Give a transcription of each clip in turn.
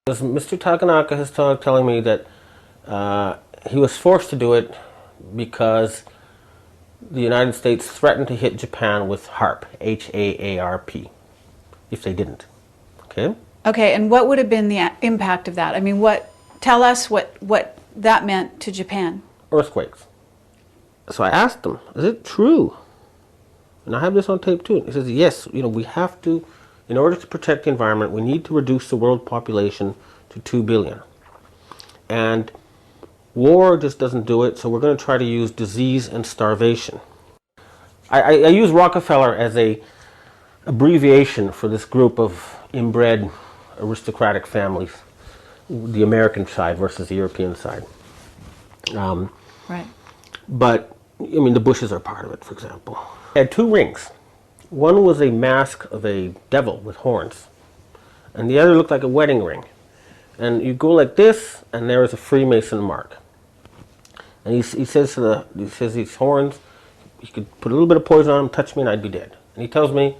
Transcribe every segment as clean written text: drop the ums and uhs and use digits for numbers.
Mr. Takanaka is telling me that he was forced to do it because the United States threatened to hit Japan with HAARP, H-A-A-R-P, if they didn't. Okay? Okay, and what would have been the impact of that? I mean, tell us what that meant to Japan. Earthquakes. So I asked him, is it true? And I have this on tape too. He says, yes, we have to, in order to protect the environment, we need to reduce the world population to 2 billion. And war just doesn't do it, so we're going to try to use disease and starvation. I use Rockefeller as a abbreviation for this group of inbred aristocratic families, the American side versus the European side. Right. But, I mean, the Bushes are part of it, for example. They had 2 rings. One was a mask of a devil with horns, and the other looked like a wedding ring. And you go like this, and there is a Freemason mark. And he says these horns, you could put a little bit of poison on them, touch me, and I'd be dead. And he tells me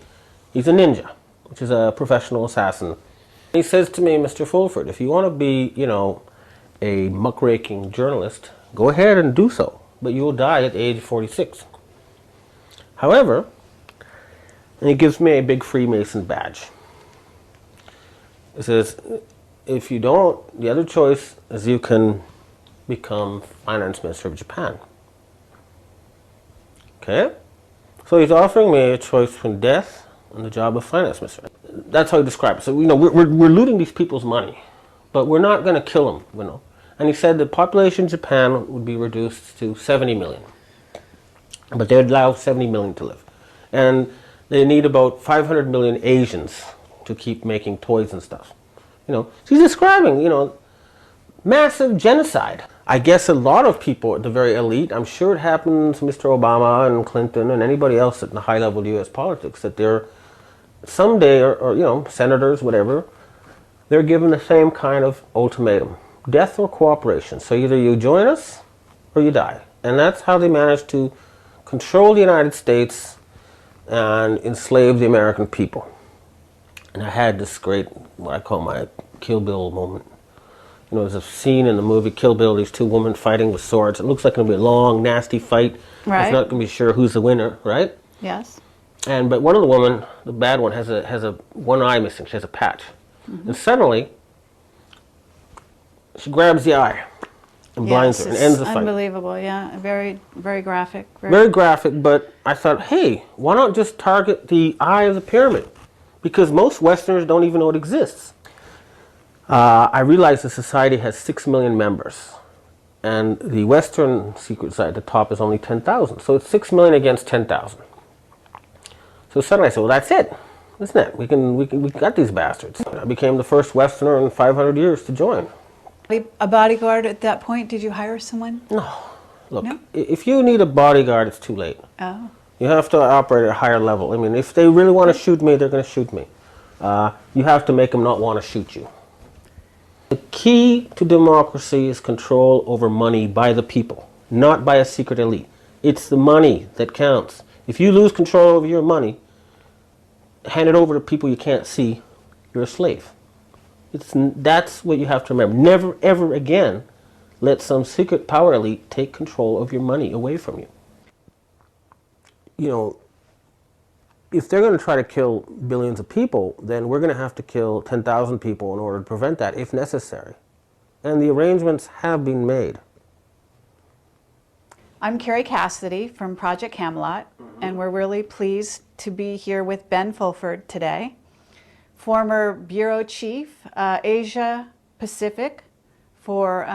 he's a ninja, which is a professional assassin. He says to me, Mr. Fulford, if you want to be, a muckraking journalist, go ahead and do so, but you will die at age 46. However, and he gives me a big Freemason badge. He says, if you don't, the other choice is you can become finance minister of Japan. Okay? So he's offering me a choice between death and the job of finance minister. That's how he described it. So, we're looting these people's money, but we're not going to kill them, And he said the population in Japan would be reduced to 70 million. But they would allow 70 million to live. And they need about 500 million Asians to keep making toys and stuff. So he's describing, massive genocide. I guess a lot of people at the very elite, I'm sure it happens to Mr. Obama and Clinton and anybody else at the high level U.S. politics, that they're someday, or senators, whatever, they're given the same kind of ultimatum. Death or cooperation. So either you join us or you die. And that's how they managed to control the United States and enslave the American people. And I had this great, what I call my Kill Bill moment. There's a scene in the movie Kill Bill, these 2 women fighting with swords. It looks like it's going to be a long, nasty fight. Right. It's not going to be sure who's the winner, right? Yes. But one of the women, the bad one, has a one eye missing. She has a patch. Mm-hmm. And suddenly, she grabs the eye and blinds her and ends the fight. Unbelievable, yeah. Very, very graphic. Very graphic, but I thought, hey, why not just target the eye of the pyramid? Because most Westerners don't even know it exists. I realized the society has 6 million members, and the Western secret side, the top, is only 10,000. So it's 6 million against 10,000. So suddenly I said, well, that's it, isn't it? We got these bastards. I became the first Westerner in 500 years to join. A bodyguard at that point? Did you hire someone? No. Look, no? If you need a bodyguard, it's too late. Oh. You have to operate at a higher level. I mean, if they really want to shoot me, they're going to shoot me. You have to make them not want to shoot you. The key to democracy is control over money by the people, not by a secret elite. It's the money that counts. If you lose control over your money, hand it over to people you can't see, you're a slave. That's what you have to remember. Never, ever again let some secret power elite take control of your money away from you. If they're going to try to kill billions of people, then we're going to have to kill 10,000 people in order to prevent that, if necessary. And the arrangements have been made. I'm Carrie Cassidy from Project Camelot, and we're really pleased to be here with Ben Fulford today, former bureau chief, Asia Pacific for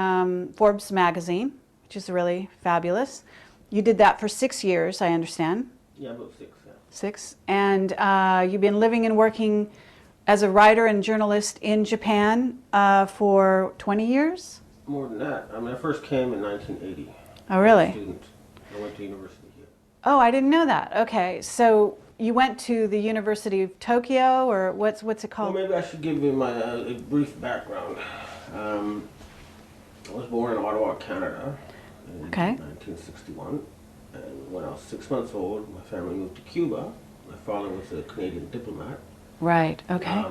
Forbes magazine, which is really fabulous. You did that for 6 years, I understand. Yeah, about 6. 6. And you've been living and working as a writer and journalist in Japan for 20 years? More than that. I first came in 1980. Oh, really? I was a student. I went to university here. Oh, I didn't know that. Okay, so you went to the University of Tokyo, or what's it called? Well, maybe I should give you my a brief background. I was born in Ottawa, Canada, in 1961. And when I was 6 months old, my family moved to Cuba. My father was a Canadian diplomat. Right, okay.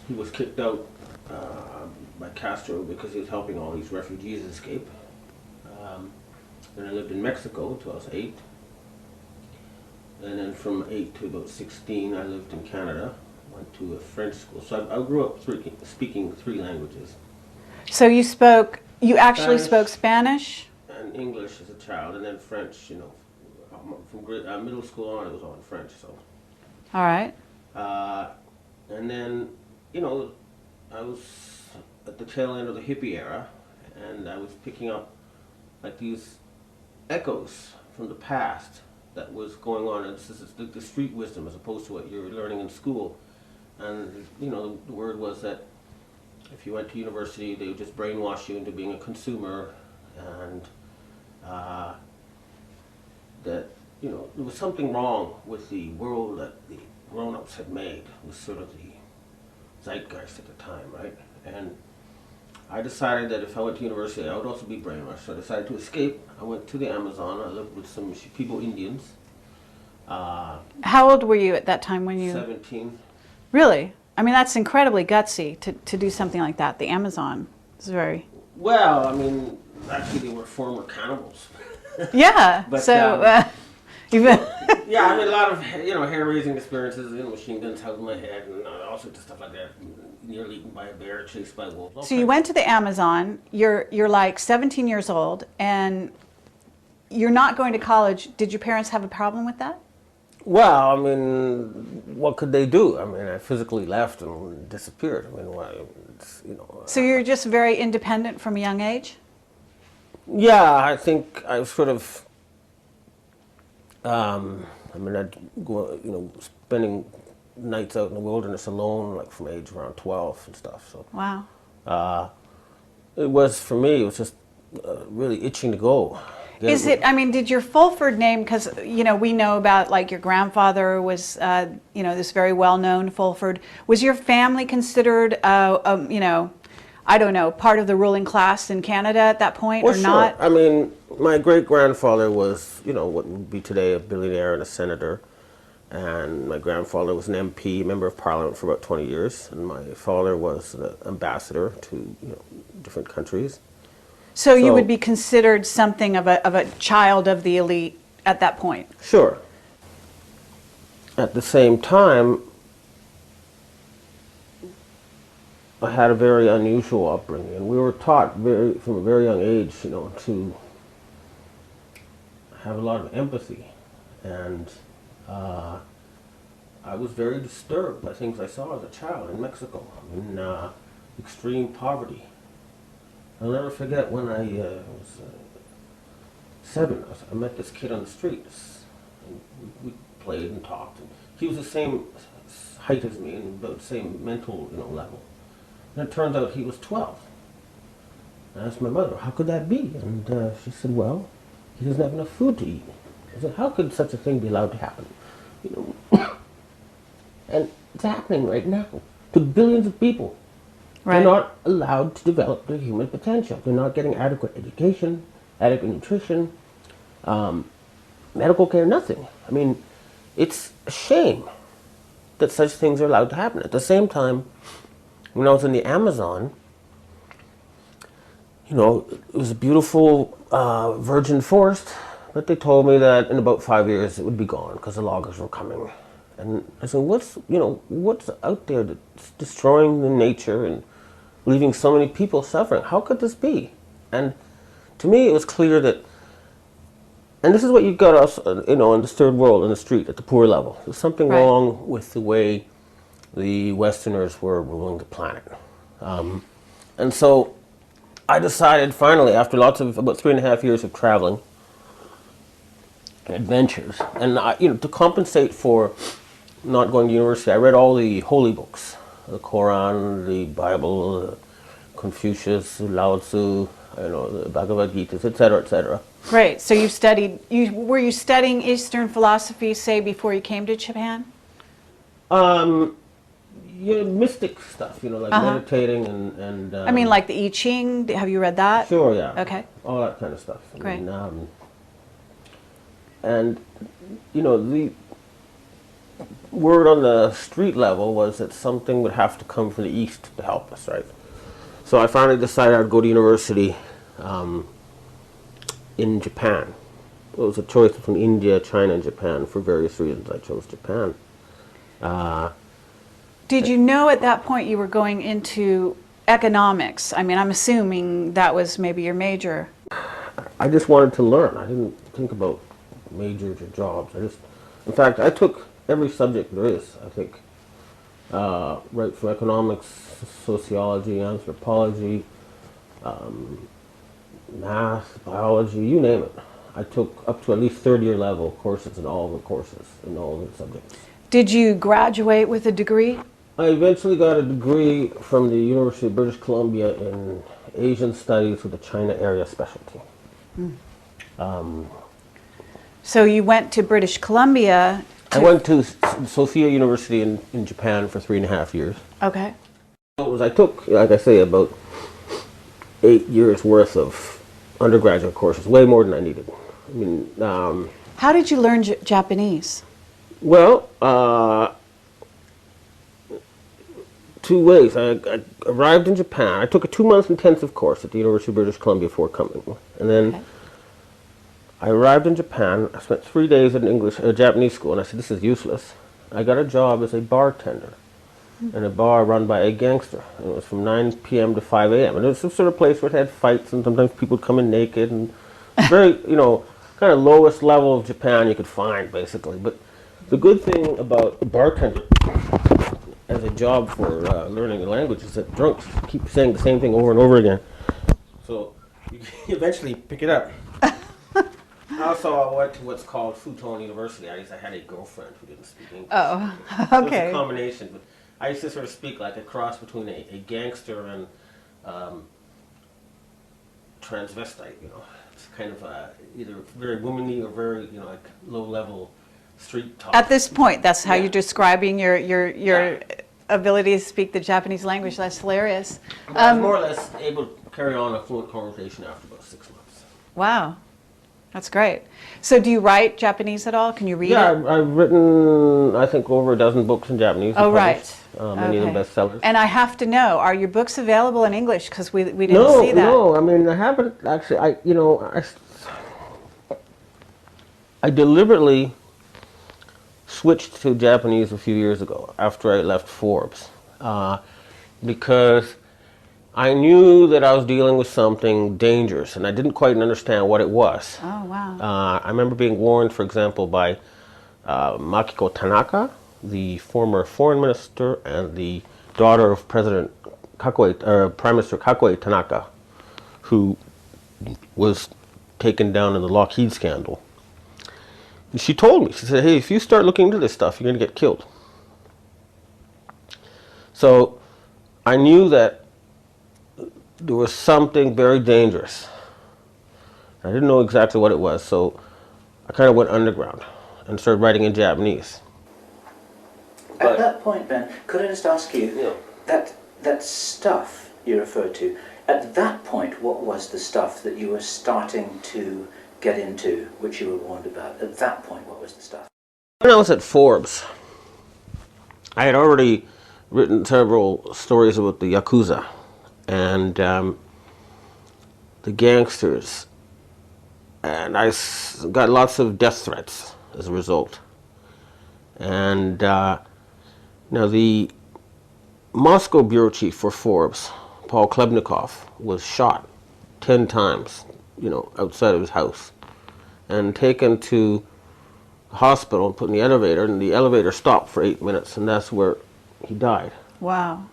He was kicked out by Castro because he was helping all these refugees escape. Then I lived in Mexico until I was 8. And then from 8 to about 16, I lived in Canada. Went to a French school. So I grew up speaking 3 languages. So you actually spoke Spanish? And English as a child, and then French, you know. From middle school on, it was all in French, so. All right. And then, you know, I was at the tail end of the hippie era, and I was picking up like these echoes from the past that was going on. And this is the street wisdom as opposed to what you're learning in school. And, you know, the word was that if you went to university, they would just brainwash you into being a consumer, and that, you know, there was something wrong with the world that the grown-ups had made. It was sort of the zeitgeist at the time, right? And I decided that if I went to university, I would also be brainwashed. So I decided to escape. I went to the Amazon. I lived with some people, Indians. How old were you at that time when you... 17. Really? I mean, that's incredibly gutsy to do something like that. The Amazon is very... Well, I mean, actually they were former cannibals. Yeah, But, so... even yeah, I mean, a lot of, you know, hair-raising experiences, you know, machine guns held in my head and all sorts of stuff like that. Nearly eaten by a bear, chased by wolves. So you went to the Amazon, you're like 17 years old, and you're not going to college. Did your parents have a problem with that? Well, I mean, what could they do? I mean, I physically left and disappeared. I mean, why, you know. So you're just very independent from a young age? Yeah, I think I was sort of, I mean, I'd go, you know, spending nights out in the wilderness alone, like from age around 12 and stuff. So Wow. It was, for me, it was just really itching to go. Is it, I mean, did your Fulford name, because, you know, we know about, like, your grandfather was, you know, this very well-known Fulford. Was your family considered, you know, I don't know, part of the ruling class in Canada at that point, well, or sure. not? I mean, my great-grandfather was, you know, what would be today a billionaire and a senator. And my grandfather was an MP, member of Parliament for about 20 years. And my father was an ambassador to, you know, different countries. So you would be considered something of a child of the elite at that point? Sure. At the same time, I had a very unusual upbringing, and we were taught from a very young age, you know, to have a lot of empathy. And I was very disturbed by things I saw as a child in Mexico, in extreme poverty. I'll never forget when I was 7. I met this kid on the streets. And we played and talked. And he was the same height as me and about the same mental, you know, level. And it turns out he was 12. I asked my mother, how could that be? And she said, well, he doesn't have enough food to eat. I said, how could such a thing be allowed to happen? You know, and it's happening right now to billions of people. Right. They're not allowed to develop their human potential. They're not getting adequate education, adequate nutrition, medical care, nothing. I mean, it's a shame that such things are allowed to happen. At the same time, when I was in the Amazon, you know, it was a beautiful virgin forest, but they told me that in about 5 years it would be gone because the loggers were coming. And I said, what's out there that's destroying the nature and leaving so many people suffering? How could this be? And to me, it was clear that, and this is what you got us, you know, in this third world, in the street, at the poor level. There's something wrong with the way the Westerners were ruling the planet. And so I decided finally, after lots of, about 3.5 years of traveling and adventures, and you know, to compensate for not going to university, I read all the holy books, the Quran, the Bible, Confucius, Lao Tzu, you know, the Bhagavad Gita, etc., etc. Great. So you studied. Were you studying Eastern philosophy, say, before you came to Japan? Yeah, mystic stuff, you know, like meditating and. I mean, like the I Ching. Have you read that? Sure, yeah. Okay. All that kind of stuff. Great. And you know, word on the street level was that something would have to come from the East to help us, right? So I finally decided I'd go to university in Japan. It was a choice between India, China, and Japan. For various reasons, I chose Japan. Did you know at that point you were going into economics? I mean, I'm assuming that was maybe your major. I just wanted to learn. I didn't think about majors or jobs. In fact, I took every subject there is, I think. Right from economics, sociology, anthropology, math, biology, you name it. I took up to at least third-year level courses in all the subjects. Did you graduate with a degree? I eventually got a degree from the University of British Columbia in Asian Studies with a China area specialty. So you went to British Columbia. I went to Sophia University in Japan for 3.5 years. Okay. I took, like I say, about 8 years worth of undergraduate courses, way more than I needed. I mean, How did you learn Japanese? well, two ways. I arrived in Japan. I took a 2-month intensive course at the University of British Columbia before coming, and then. Okay. I arrived in Japan. I spent 3 days at an Japanese school, and I said, this is useless. I got a job as a bartender in a bar run by a gangster. And it was from 9 p.m. to 5 a.m. And it was some sort of place where it had fights, and sometimes people would come in naked, and very, kind of lowest level of Japan you could find, basically. But the good thing about a bartender as a job for learning the language is that drunks keep saying the same thing over and over again. So you eventually pick it up. Also, I went to what's called Futon University. I had a girlfriend who didn't speak English. Oh, So it was okay. a combination. But I used to sort of speak like a cross between a gangster and transvestite. It's kind of either very womanly or very like low-level street talk. At this point, that's how Yeah. you're describing your Yeah. ability to speak the Japanese language. That's hilarious. But I was more or less able to carry on a fluent conversation after about 6 months. Wow. That's great. So do you write Japanese at all? Can you read Yeah, it? I've written, I think, over a dozen books in Japanese. Oh, published, right. Many of them Okay. bestsellers. And I have to know, are your books available in English? Because we didn't No, see that. no. I mean, I haven't actually. I deliberately switched to Japanese a few years ago after I left Forbes, because I knew that I was dealing with something dangerous, and I didn't quite understand what it was. Oh, wow. I remember being warned, for example, by Makiko Tanaka, the former foreign minister and the daughter of Prime Minister Kakue Tanaka, who was taken down in the Lockheed scandal. And she told me, she said, hey, if you start looking into this stuff, you're going to get killed. So I knew that there was something very dangerous. I didn't know exactly what it was, so I kind of went underground and started writing in Japanese. At that point, Ben, could I just ask you, Yeah. that stuff you referred to, at that point, what was the stuff that you were starting to get into, which you were warned about? At that point, what was the stuff? When I was at Forbes, I had already written several stories about the Yakuza and the gangsters, and I got lots of death threats as a result. And now the Moscow bureau chief for Forbes, Paul Klebnikov, was shot 10 times, outside of his house, and taken to the hospital and put in the elevator, and the elevator stopped for 8 minutes, and that's where he died. Wow.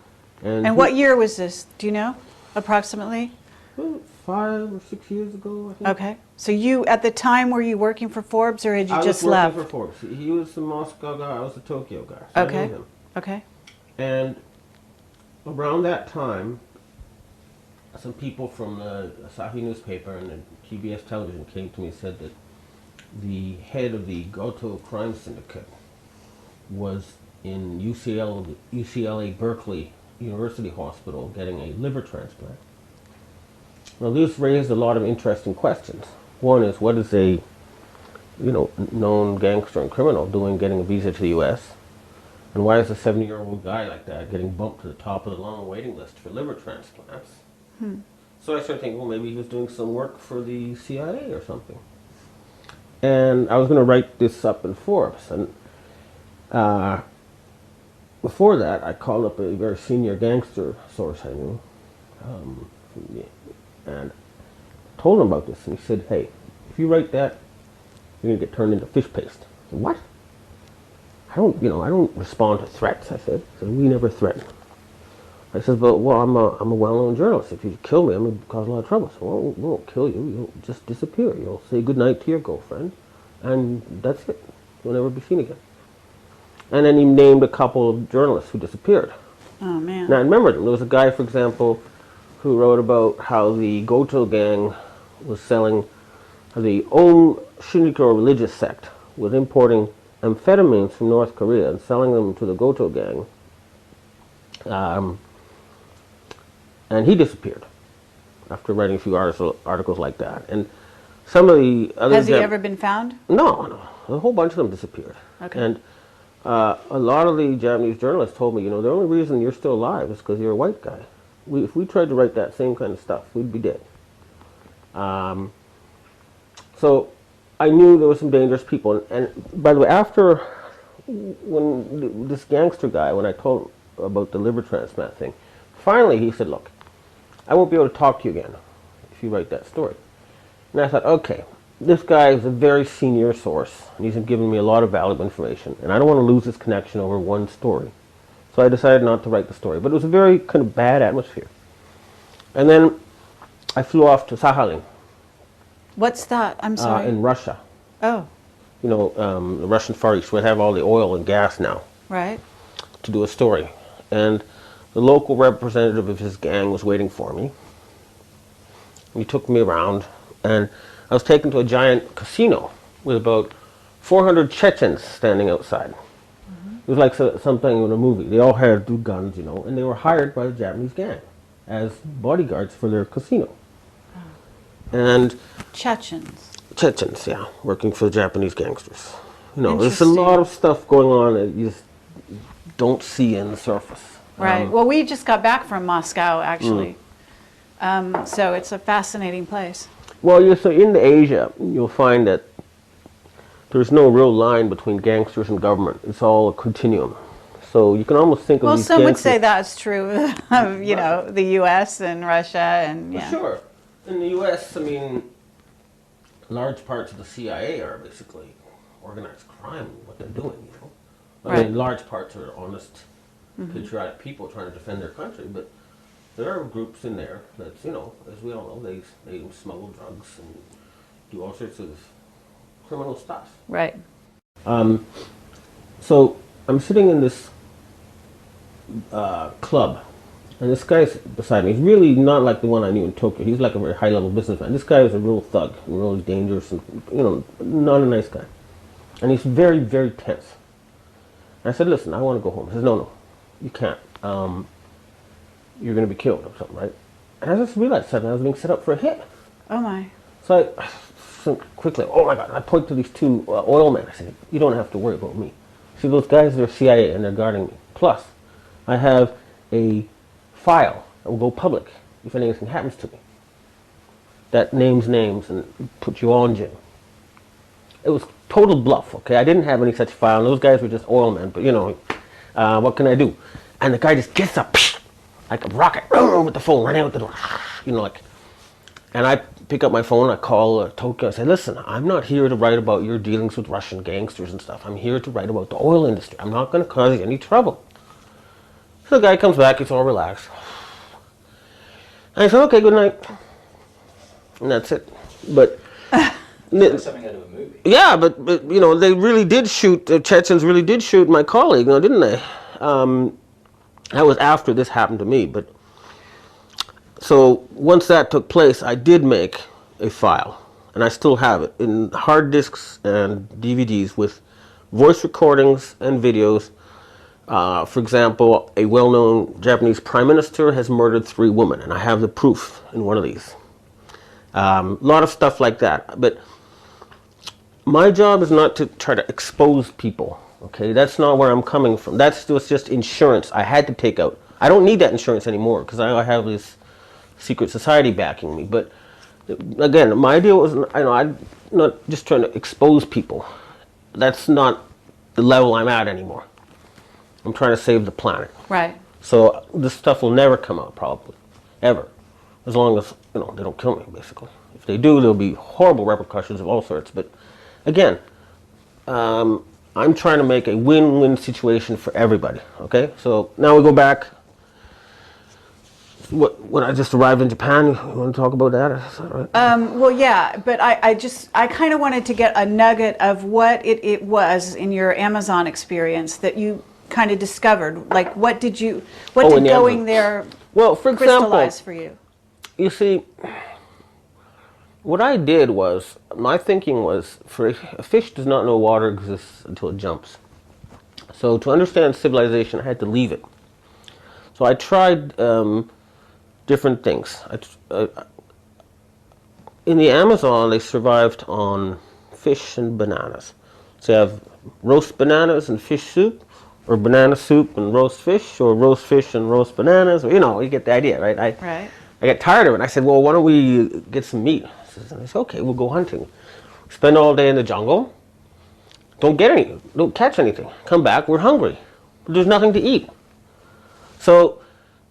And And what year was this? Do you know, approximately? 5 or 6 years ago, I think. Okay. So you, at the time, were you working for Forbes, or had you I just was left? working for Forbes. He was the Moscow guy, I was the Tokyo guy. So I Okay. knew him. Okay. And around that time, some people from the Asahi newspaper and the TBS television came to me and said that the head of the Goto crime syndicate was in UCLA Berkeley University Hospital getting a liver transplant. Now this raised a lot of interesting questions. One is, what is a known gangster and criminal getting a visa to the U.S.? And why is a 70-year-old guy like that getting bumped to the top of the long waiting list for liver transplants? So I started thinking, well, maybe he was doing some work for the CIA or something. And I was going to write this up in Forbes. And before that, I called up a very senior gangster source I knew, and told him about this. And he said, hey, if you write that, you're going to get turned into fish paste. I said, what? I don't respond to threats, I said. We never threaten. I said, well, I'm a well-known journalist. If you kill me, I'm going to cause a lot of trouble. So, well, we won't kill you. You'll just disappear. You'll say goodnight to your girlfriend, and that's it. You'll never be seen again. And then he named a couple of journalists who disappeared. Oh, man. Now, I remember them. There was a guy, for example, who wrote about how the Goto gang was selling, the Om Shinrikyo religious sect was importing amphetamines from North Korea and selling them to the Goto gang. And he disappeared after writing a few articles like that. And some of the other... Has he ever been found? No. A whole bunch of them disappeared. Okay. And a lot of the Japanese journalists told me, the only reason you're still alive is because you're a white guy. If we tried to write that same kind of stuff, we'd be dead. So I knew there were some dangerous people. And by the way, after when this gangster guy, when I told him about the liver transplant thing, finally he said, look, I won't be able to talk to you again if you write that story. And I thought, okay, this guy is a very senior source, and he's given me a lot of valuable information, and I don't want to lose this connection over one story. So I decided not to write the story, but it was a very kind of bad atmosphere. And then I flew off to Sakhalin. What's that? I'm sorry. In Russia. Oh. The Russian Far East, where they have all the oil and gas now. Right. To do a story. And the local representative of his gang was waiting for me. He took me around, and I was taken to a giant casino with about 400 Chechens standing outside. Mm-hmm. It was like something in a movie. They all had guns, and they were hired by the Japanese gang as bodyguards for their casino. Oh. And Chechens, yeah, working for the Japanese gangsters. There's a lot of stuff going on that you just don't see in the surface. Right. Well, we just got back from Moscow, actually. So it's a fascinating place. Well, so in Asia, you'll find that there's no real line between gangsters and government. It's all a continuum. So you can almost think of these some would gangsters... say that's true of, the U.S. and Russia and, yeah. Sure. In the U.S., large parts of the CIA are basically organized crime, what they're doing, Right. Large parts are honest, patriotic people trying to defend their country, but there are groups in there that, as we all know, they smuggle drugs and do all sorts of criminal stuff. Right. So I'm sitting in this club, and this guy's beside me. He's really not like the one I knew in Tokyo. He's like a very high-level businessman. This guy is a real thug, really dangerous, and not a nice guy. And he's very, very tense. I said, listen, I want to go home. He says, no, you can't. You're going to be killed or something, right? And I just realized suddenly I was being set up for a hit. Oh, my. So I quickly, oh, my God. I point to these two oil men. I said, you don't have to worry about me. See, those guys, they're CIA, and they're guarding me. Plus, I have a file that will go public if anything happens to me. That names names and puts you all in jail. It was total bluff, okay? I didn't have any such file, and those guys were just oil men, but what can I do? And the guy just gets up, like a rocket, with the phone, running out the door, and I pick up my phone, I call Tokyo, I say, listen, I'm not here to write about your dealings with Russian gangsters and stuff. I'm here to write about the oil industry. I'm not going to cause you any trouble. So the guy comes back, he's all relaxed. And I said, okay, good night. And that's it. But... That's something out of a movie. Yeah, but they really did shoot, the Chechens really did shoot my colleague, didn't they? That was after this happened to me, but... So once that took place, I did make a file, and I still have it, in hard disks and DVDs with voice recordings and videos. For example, a well-known Japanese prime minister has murdered 3 women, and I have the proof in one of these. A lot of stuff like that, but My job is not to try to expose people. Okay, that's not where I'm coming from. That's just insurance I had to take out. I don't need that insurance anymore because I have this secret society backing me. But again, my idea was, I'm not just trying to expose people. That's not the level I'm at anymore. I'm trying to save the planet. Right. So this stuff will never come out, probably, ever, as long as they don't kill me. Basically, if they do, there'll be horrible repercussions of all sorts. But again, I'm trying to make a win-win situation for everybody. Okay, so now we go back. When I just arrived in Japan, you want to talk about that? Is that right? Well, yeah, but I kind of wanted to get a nugget of what it was in your Amazon experience that you kind of discovered. Like, what did going there for crystallize example, for you? You see, what I did was, my thinking was, a fish does not know water exists until it jumps. So to understand civilization, I had to leave it. So I tried different things. In the Amazon, they survived on fish and bananas. So you have roast bananas and fish soup, or banana soup and roast fish, or roast fish and roast bananas. Or, you get the idea, right? Right. I got tired of it. I said, well, why don't we get some meat? I said, okay, we'll go hunting. Spend all day in the jungle. Don't catch anything. Come back, we're hungry. But there's nothing to eat. So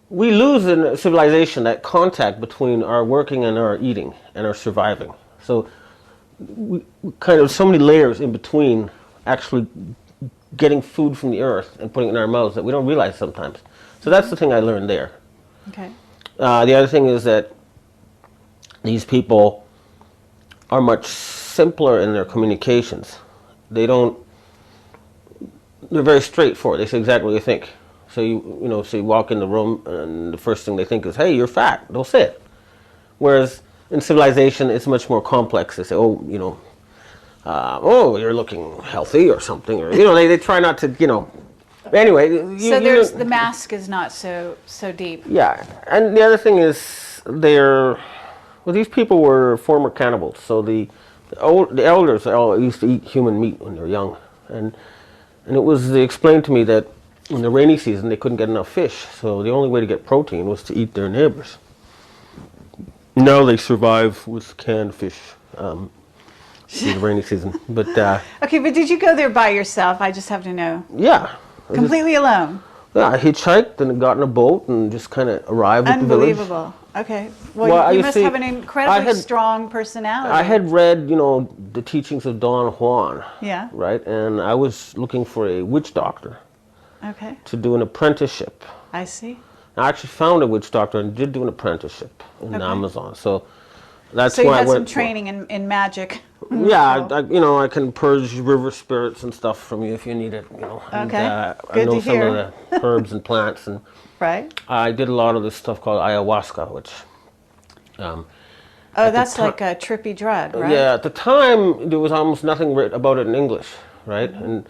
we lose in civilization that contact between our working and our eating and our surviving. So we kind of so many layers in between actually getting food from the earth and putting it in our mouths that we don't realize sometimes. So that's the thing I learned there. Okay. The other thing is that these people are much simpler in their communications. They're very straightforward. They say exactly what you think. So you walk in the room and the first thing they think is, hey, you're fat. They'll say it. Whereas in civilization, it's much more complex. They say, you're looking healthy or something. Or, they try not to, Anyway. The mask is not so deep. Yeah. And the other thing is these people were former cannibals. So the elders all used to eat human meat when they were young. And they explained to me that in the rainy season, they couldn't get enough fish, so the only way to get protein was to eat their neighbors. Now they survive with canned fish in the rainy season. But okay, but did you go there by yourself? I just have to know. Yeah. Completely alone? Yeah, I hitchhiked and got in a boat and just kind of arrived at the village. Unbelievable. Okay. Well, you must have an incredibly strong personality. I had read, the teachings of Don Juan. Yeah. Right? And I was looking for a witch doctor. Okay. To do an apprenticeship. I see. I actually found a witch doctor and did do an apprenticeship in Amazon. So that's why I went. So you had some training in magic. Yeah, I can purge river spirits and stuff from you if you need it. Okay. And, Good I know to some hear. of the herbs and plants, and right. I did a lot of this stuff called ayahuasca, which. That's like a trippy drug, right? Yeah, at the time there was almost nothing written about it in English, right? Mm-hmm. And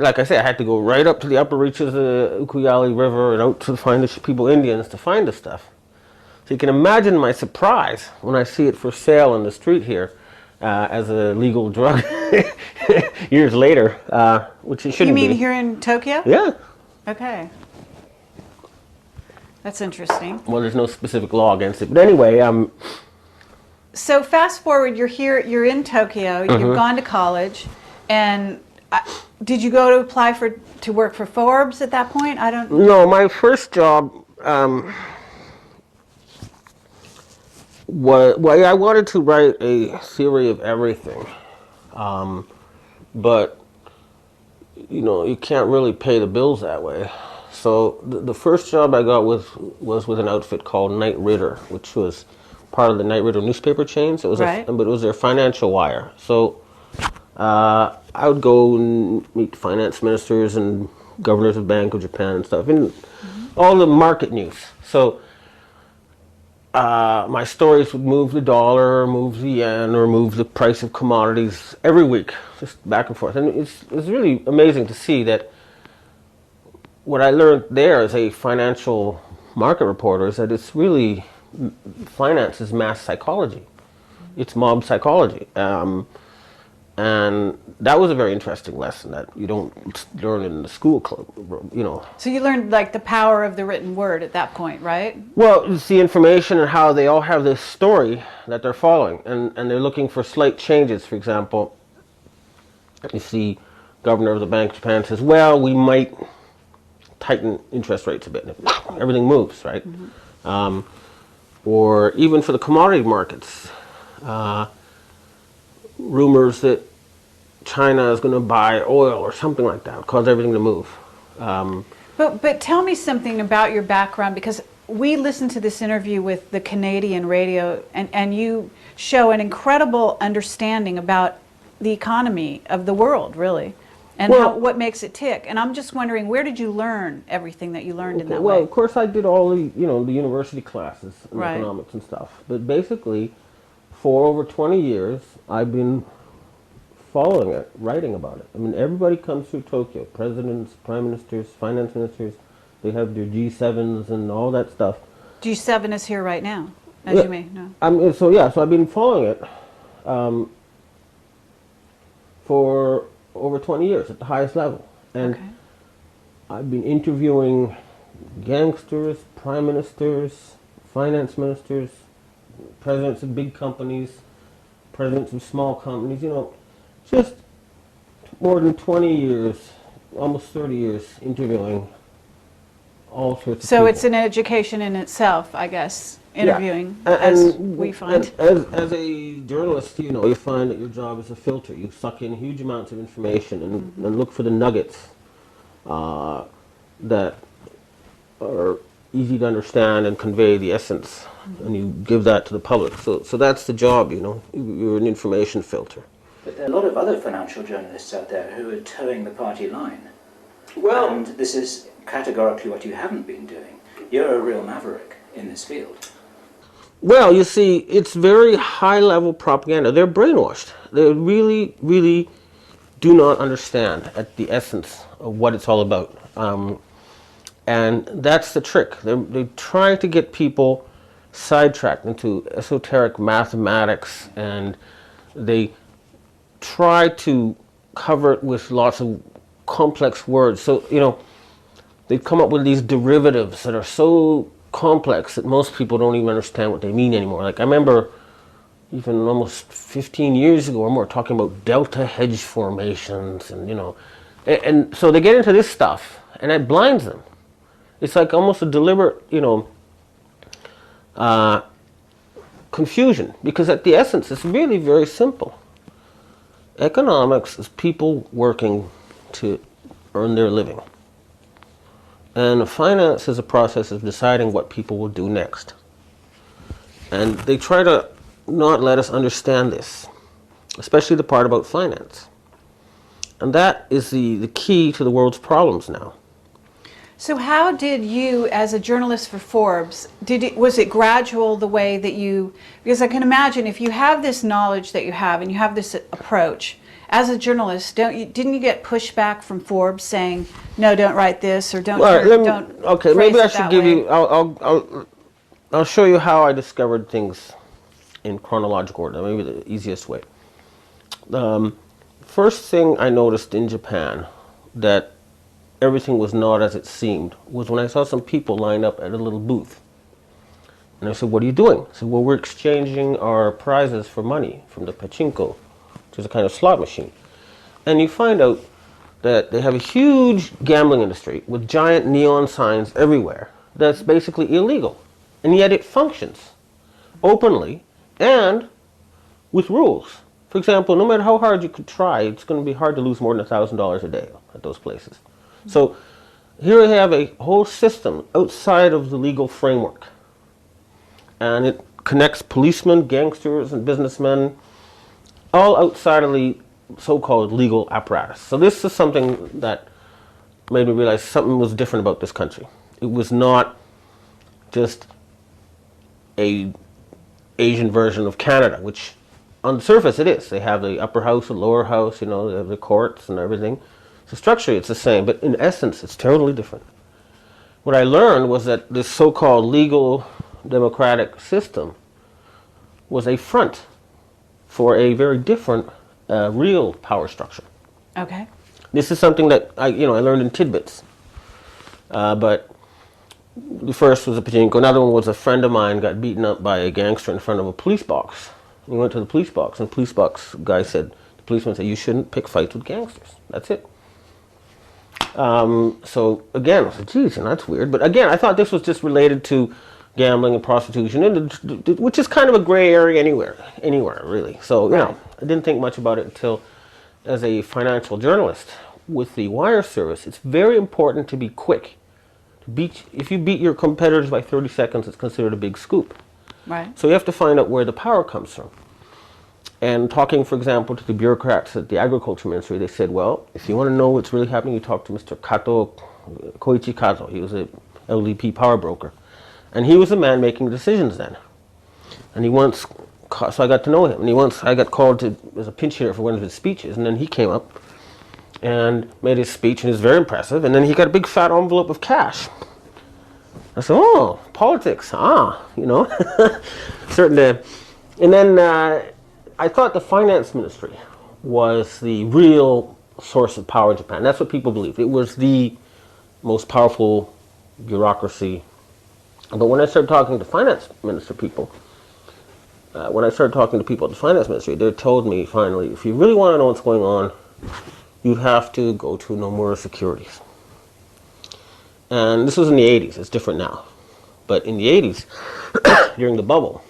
like I say, I had to go right up to the upper reaches of the Ucayali River and out to find the people Indians to find the stuff. So you can imagine my surprise when I see it for sale in the street here as a legal drug years later, which it shouldn't be. You mean here in Tokyo? Yeah. Okay. That's interesting. Well, there's no specific law against it. But anyway, so fast forward, you're here, you're in Tokyo, you've gone to college, and did you go to apply to work for Forbes at that point? No, my first job I wanted to write a theory of everything, but you can't really pay the bills that way. So the first job I got was with an outfit called Knight Ridder, which was part of the Knight Ridder newspaper chain. So it was right. But it was their financial wire. So I would go and meet finance ministers and governors of Bank of Japan and stuff, and all the market news. So my stories would move the dollar, move the yen, or move the price of commodities every week, just back and forth. And it's really amazing to see that what I learned there as a financial market reporter is that it's really finance is mass psychology. It's mob psychology. And And that was a very interesting lesson that you don't learn in the school club, you know. So you learned like the power of the written word at that point, right? Well, it's the information and how they all have this story that they're following, and they're looking for slight changes. For example, you see governor of the Bank of Japan says, well, we might tighten interest rates a bit. Everything moves, right? Or even for the commodity markets, rumors that China is going to buy oil or something like that, cause everything to move. But tell me something about your background, because we listened to this interview with the Canadian radio, and you show an incredible understanding about the economy of the world, really, and what makes it tick. And I'm just wondering, where did you learn everything that you learned in that way? Well, of course I did all the, the university classes in Right. economics and stuff. But basically, for over 20 years, I've been following it, writing about it. I mean, everybody comes through Tokyo. Presidents, prime ministers, finance ministers, they have their G7s and all that stuff. G7 is here right now, as you may know. So I've been following it for over 20 years at the highest level. And Okay. I've been interviewing gangsters, prime ministers, finance ministers, presidents of big companies, presidents of small companies, just more than 20 years, almost 30 years interviewing all sorts of So people. it's an education in itself, I guess, interviewing, Yeah. as we find. As a journalist, you find that your job is a filter. You suck in huge amounts of information and look for the nuggets that are easy to understand and convey the essence, and you give that to the public. So that's the job, You're an information filter. But there are a lot of other financial journalists out there who are towing the party line. Well, And this is categorically what you haven't been doing. You're a real maverick in this field. Well, you see, it's very high-level propaganda. They're brainwashed. They really, really do not understand at the essence of what it's all about. And that's the trick. They try to get people sidetracked into esoteric mathematics, and they try to cover it with lots of complex words. So, they've come up with these derivatives that are so complex that most people don't even understand what they mean anymore. Like, I remember even almost 15 years ago or more talking about delta hedge formations, and so they get into this stuff, and it blinds them. It's like almost a deliberate, confusion, because at the essence, it's really very simple. Economics is people working to earn their living. And finance is a process of deciding what people will do next. And they try to not let us understand this, especially the part about finance. And that is the key to the world's problems now. So how did you, as a journalist for Forbes, was it gradual the way that you, because I can imagine if you have this knowledge that you have and you have this approach, as a journalist, didn't you get pushback from Forbes saying, no, don't write this, or don't okay, phrase maybe I it should that give way? you, I'll show you how I discovered things in chronological order, maybe the easiest way. First thing I noticed in Japan that everything was not as it seemed was when I saw some people lined up at a little booth. And I said, what are you doing? I said, well, we're exchanging our prizes for money from the pachinko, which is a kind of slot machine. And you find out that they have a huge gambling industry with giant neon signs everywhere that's basically illegal. And yet it functions openly and with rules. For example, no matter how hard you could try, it's going to be hard to lose more than $1,000 a day at those places. So here we have a whole system outside of the legal framework. And it connects policemen, gangsters, and businessmen all outside of the so-called legal apparatus. So this is something that made me realize something was different about this country. It was not just a Asian version of Canada, which on the surface it is. They have the upper house and lower house, they have the courts and everything. So structurally it's the same, but in essence it's totally different. What I learned was that this so-called legal democratic system was a front for a very different a real power structure. Okay. This is something that I learned in tidbits. But the first was a pachinko. Another one was a friend of mine got beaten up by a gangster in front of a police box. He went to the police box, and the police box guy said, the policeman said, you shouldn't pick fights with gangsters. That's it. So again, I said, geez, that's weird. But again, I thought this was just related to gambling and prostitution, which is kind of a gray area anywhere really. So, I didn't think much about it until, as a financial journalist with the wire service, it's very important to be quick. If you beat your competitors by 30 seconds, it's considered a big scoop. Right. So you have to find out where the power comes from. And talking, for example, to the bureaucrats at the Agriculture Ministry, they said, well, if you want to know what's really happening, you talk to Mr. Koichi Kato. He was a LDP power broker. And he was the man making decisions then. And so I got to know him. And I got called as a pinch hitter for one of his speeches. And then he came up and made his speech, and it was very impressive. And then he got a big fat envelope of cash. I said, oh, politics, certain. And then I thought the finance ministry was the real source of power in Japan. That's what people believed. It was the most powerful bureaucracy. But when I started talking to finance minister people, at the finance ministry, they told me finally, if you really want to know what's going on, you have to go to Nomura Securities. And this was in the 80s. It's different now. But in the 80s, during the bubble,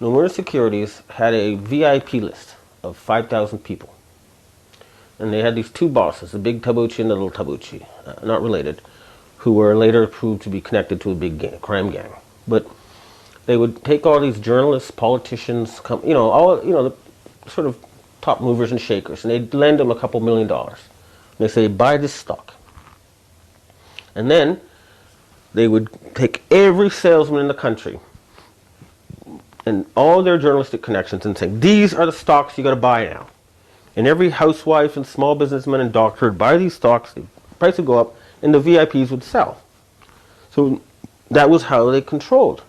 Nomura Securities had a VIP list of 5,000 people. And they had these two bosses, the big Tabuchi and the little Tabuchi, not related, who were later proved to be connected to a big crime gang. But they would take all these journalists, politicians, the sort of top movers and shakers, and they'd lend them a couple $1 million. And they say, buy this stock. And then they would take every salesman in the country and all their journalistic connections and say, these are the stocks you got to buy now. And every housewife and small businessman and doctor would buy these stocks, the price would go up, and the VIPs would sell. So that was how they controlled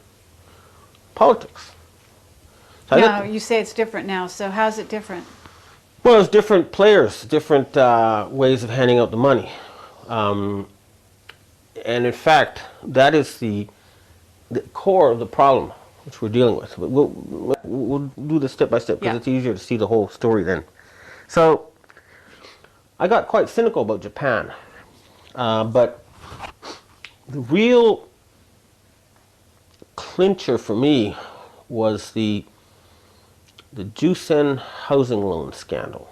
politics. So Now, you say it's different now, so how's it different? Well, it's different players, different ways of handing out the money. And in fact, that is the core of the problem which we're dealing with. But we'll do this step by step because it's easier to see the whole story then. So I got quite cynical about Japan. But the real clincher for me was the Jusen housing loan scandal.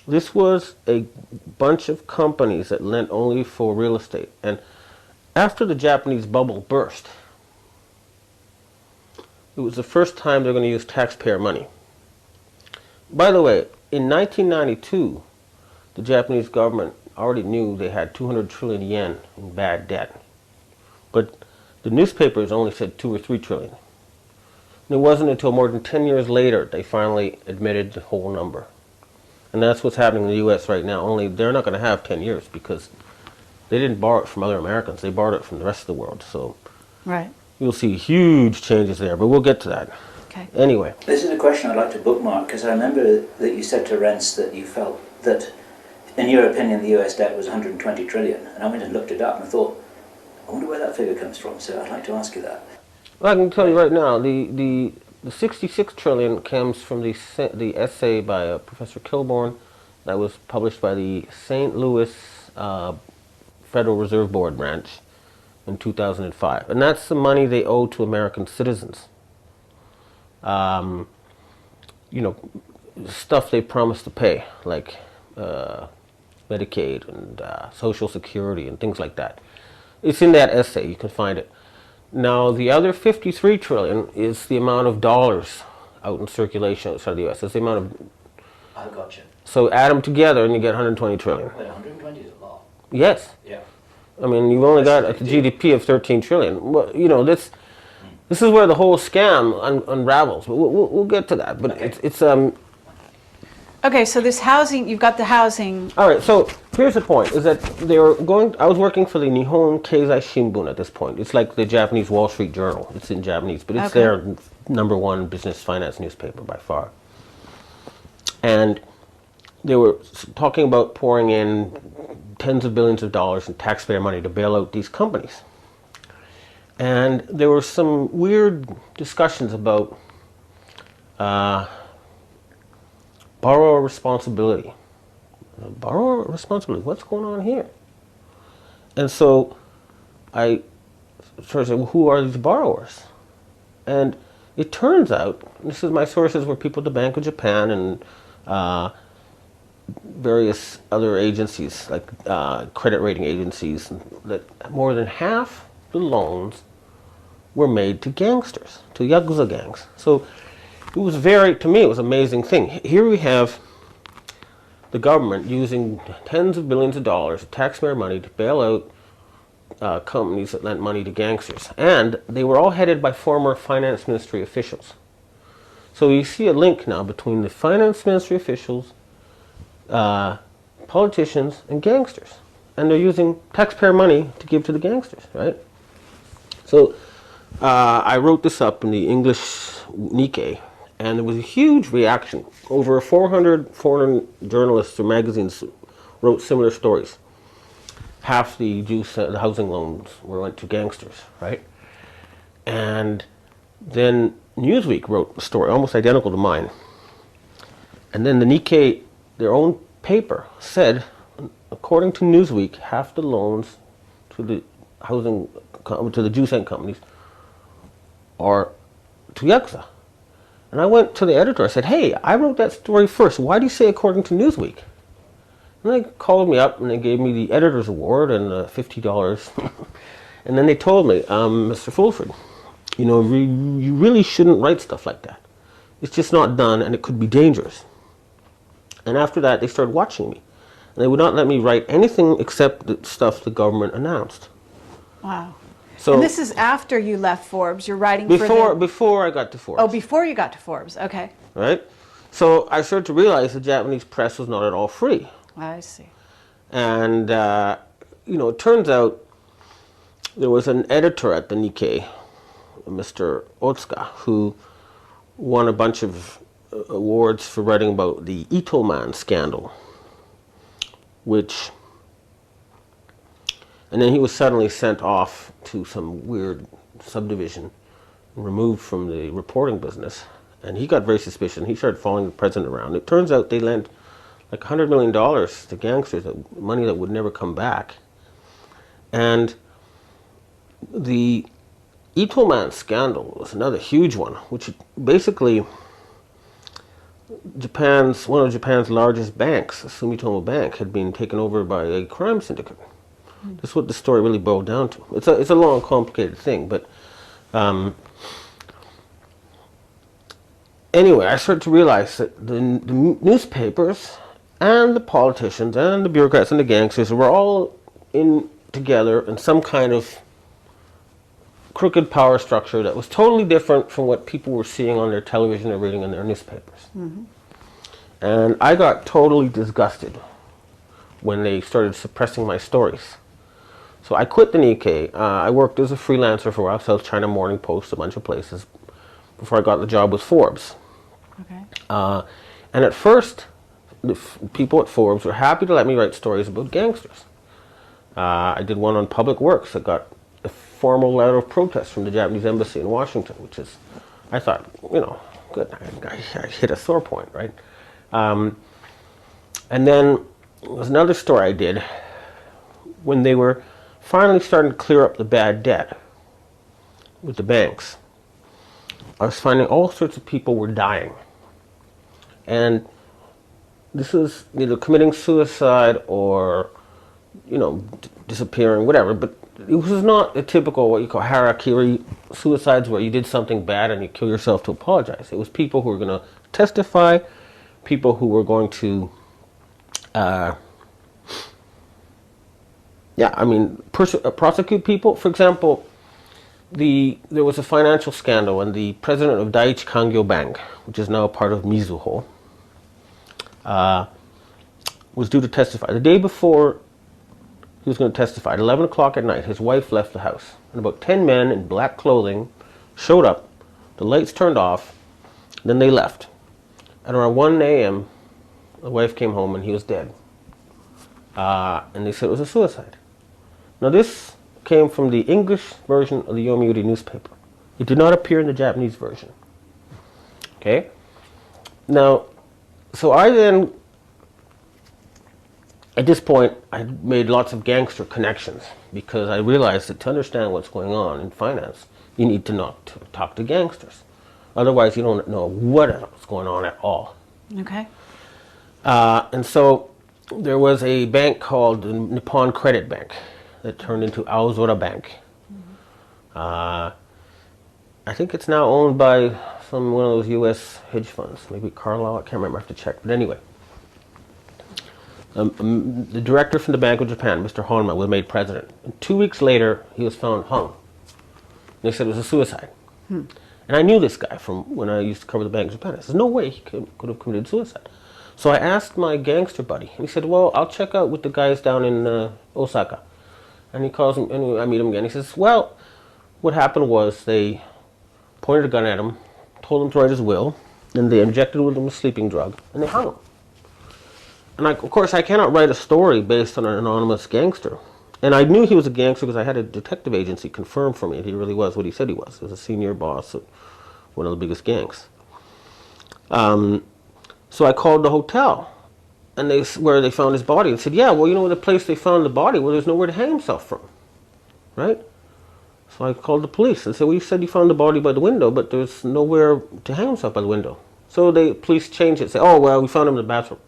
This was a bunch of companies that lent only for real estate. And after the Japanese bubble burst, it was the first time they're going to use taxpayer money. By the way, in 1992, the Japanese government already knew they had 200 trillion yen in bad debt. But the newspapers only said 2 or 3 trillion. And it wasn't until more than 10 years later they finally admitted the whole number. And that's what's happening in the U.S. right now, only they're not going to have 10 years because they didn't borrow it from other Americans. They borrowed it from the rest of the world. So Right. you'll see huge changes there, but we'll get to that. Okay. Anyway. This is a question I'd like to bookmark because I remember that you said to Rents that you felt that, in your opinion, the US debt was 120 trillion. And I went and looked it up and I thought, I wonder where that figure comes from. So I'd like to ask you that. Well, I can tell you right now, the 66 trillion comes from the essay by Professor Kilbourne that was published by the St. Louis Federal Reserve Board branch in 2005. And that's the money they owe to American citizens. Stuff they promised to pay, like Medicaid and Social Security and things like that. It's in that essay, you can find it. Now, the other 53 trillion is the amount of dollars out in circulation outside the U.S. It's the amount of... I gotcha. So add them together and you get 120 trillion. Wait, 120 is a lot. Yes. Yeah. I mean, you've only got a GDP of 13 trillion. Well, this is where the whole scam unravels. But we'll get to that. But Okay. it's Okay, so this housing, you've got the housing. all right, so here's the point, is that I was working for the Nihon Keizai Shimbun at this point. It's like the Japanese Wall Street Journal. It's in Japanese, but it's Okay. their #1 business finance newspaper by far. And they were talking about pouring in tens of billions of dollars in taxpayer money to bail out these companies. And there were some weird discussions about borrower responsibility. Borrower responsibility, what's going on here? And so I started saying, well, who are these borrowers? And it turns out, this is my sources were people at the Bank of Japan and various other agencies, like credit rating agencies, that more than half the loans were made to gangsters, to Yakuza gangs. So it was to me, it was an amazing thing. Here we have the government using tens of billions of dollars of taxpayer money to bail out companies that lent money to gangsters. And they were all headed by former finance ministry officials. So you see a link now between the finance ministry officials, politicians, and gangsters. And they're using taxpayer money to give to the gangsters, right? So I wrote this up in the English Nikkei, and there was a huge reaction. Over 400 foreign journalists or magazines wrote similar stories. Half the the housing loans went to gangsters, right? And then Newsweek wrote a story almost identical to mine. And then the Nikkei, their own paper, said, according to Newsweek, half the loans to the to the Jusen companies are to Yakuza. And I went to the editor. I said, hey, I wrote that story first. Why do you say according to Newsweek? And they called me up and they gave me the editor's award and $50. And then they told me, Mr. Fulford, you know, you really shouldn't write stuff like that. It's just not done and it could be dangerous. And after that, they started watching me. And they would not let me write anything except the stuff the government announced. Wow. So and this is after you left Forbes. You're writing before I got to Forbes. Oh, before you got to Forbes. Okay. Right? So I started to realize the Japanese press was not at all free. I see. And, you know, it turns out there was an editor at the Nikkei, Mr. Otsuka, who won a bunch of awards for writing about the Itoman scandal, and then he was suddenly sent off to some weird subdivision and removed from the reporting business. And he got very suspicious. He started following the president around. It turns out they lent like $100 million to gangsters, money that would never come back. And the Itoman scandal was another huge one, which basically one of Japan's largest banks, Sumitomo Bank, had been taken over by a crime syndicate. That's what the story really boiled down to. It's a long, complicated thing, but anyway, I started to realize that the newspapers and the politicians and the bureaucrats and the gangsters were all in together in some kind of crooked power structure that was totally different from what people were seeing on their television or reading in their newspapers. Mm-hmm. And I got totally disgusted when they started suppressing my stories. So I quit the Nikkei. I worked as a freelancer for a while, South China Morning Post, a bunch of places, before I got the job with Forbes. Okay. And at first, the people at Forbes were happy to let me write stories about gangsters. I did one on public works that got a formal letter of protest from the Japanese embassy in Washington, which is, I thought, you know, good. I hit a sore point, right? And then there was another story I did when they were finally starting to clear up the bad debt with the banks. I was finding all sorts of people were dying. And this is either committing suicide or, you know, disappearing, whatever. But it was not a typical what you call harakiri suicides where you did something bad and you kill yourself to apologize. It was people who were going to testify, people who were going to prosecute people. For example, there was a financial scandal when the president of Daiichi Kangyo Bank, which is now part of Mizuho, was due to testify. The day before he was going to testify, at 11 o'clock at night, his wife left the house. And about 10 men in black clothing showed up. The lights turned off. Then they left. At around 1 a.m., The wife came home and he was dead. And they said it was a suicide. Now this came from the English version of the Yomiuri newspaper. It did not appear in the Japanese version. Okay? Now, so I then, at this point, I made lots of gangster connections because I realized that to understand what's going on in finance, you need to not talk to gangsters. Otherwise, you don't know what's going on at all. Okay. And so there was a bank called the Nippon Credit Bank that turned into Aozora Bank. I think it's now owned by one of those U.S. hedge funds, maybe Carlyle, I can't remember, I have to check. But anyway, the director from the Bank of Japan, Mr. Honma, was made president. And 2 weeks later, he was found hung. They said it was a suicide. And I knew this guy from when I used to cover the Bank of Japan. I said, no way he could have committed suicide. So I asked my gangster buddy, and he said, well, I'll check out with the guys down in Osaka. And he calls him, and I meet him again. He says, well, what happened was they pointed a gun at him, told him to write his will, then they injected him with a sleeping drug, and they hung him. And of course, I cannot write a story based on an anonymous gangster. And I knew he was a gangster because I had a detective agency confirm for me that he really was what he said he was. He was a senior boss of one of the biggest gangs. So I called the hotel, and where they found his body, and said, yeah, well, you know, the place they found the body, well, there's nowhere to hang himself from, right? So I called the police and said, well, you said you found the body by the window, but there's nowhere to hang himself by the window. So the police changed it, say, oh, well, we found him in the bathroom.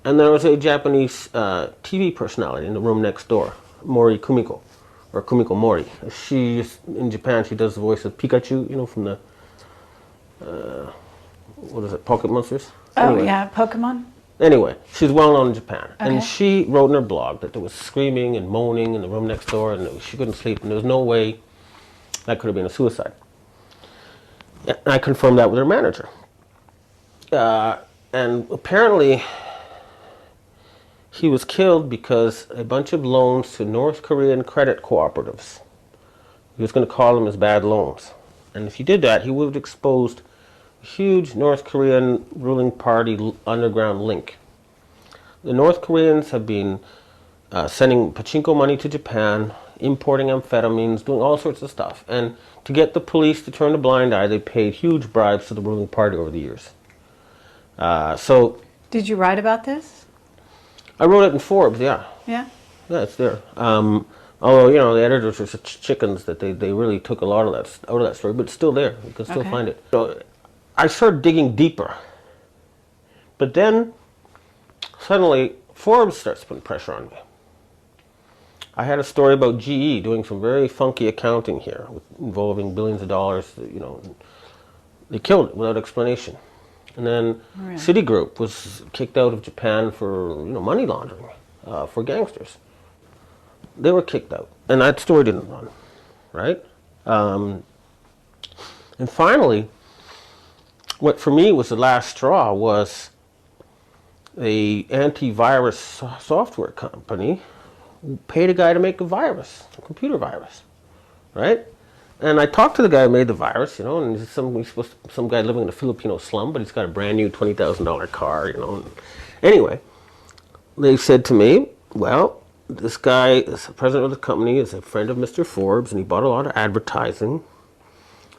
And there was a Japanese TV personality in the room next door, Mori Kumiko, or Kumiko Mori. She, in Japan, she does the voice of Pikachu, you know, from the, what is it, Pocket Monsters? Oh, Anyway. yeah, Pokemon? Anyway, she's well known in Japan. Okay. And she wrote in her blog that there was screaming and moaning in the room next door, and she couldn't sleep, and there was no way that could have been a suicide. And I confirmed that with her manager. And apparently, he was killed because a bunch of loans to North Korean credit cooperatives. He was going to call them as bad loans. And if he did that, he would have exposed a huge North Korean ruling party underground link. The North Koreans have been sending pachinko money to Japan, importing amphetamines, doing all sorts of stuff. And to get the police to turn a blind eye, they paid huge bribes to the ruling party over the years. Did you write about this? I wrote it in Forbes, yeah. Yeah? Yeah, it's there. Although, you know, the editors are such chickens that they really took a lot of that out of that story, but it's still there. You can still Okay. find it. So I started digging deeper. But then, suddenly, Forbes starts putting pressure on me. I had a story about GE doing some very funky accounting here, involving billions of dollars, you know. They killed it without explanation. And then Really? Citigroup was kicked out of Japan for, you know, money laundering for gangsters. They were kicked out, and that story didn't run, right? And finally, what for me was the last straw was a antivirus software company paid a guy to make a virus, a computer virus, right? And I talked to the guy who made the virus, you know, and he's some guy living in a Filipino slum, but he's got a brand new $20,000 car, you know. And anyway, they said to me, well, this guy is the president of the company, is a friend of Mr. Forbes, and he bought a lot of advertising,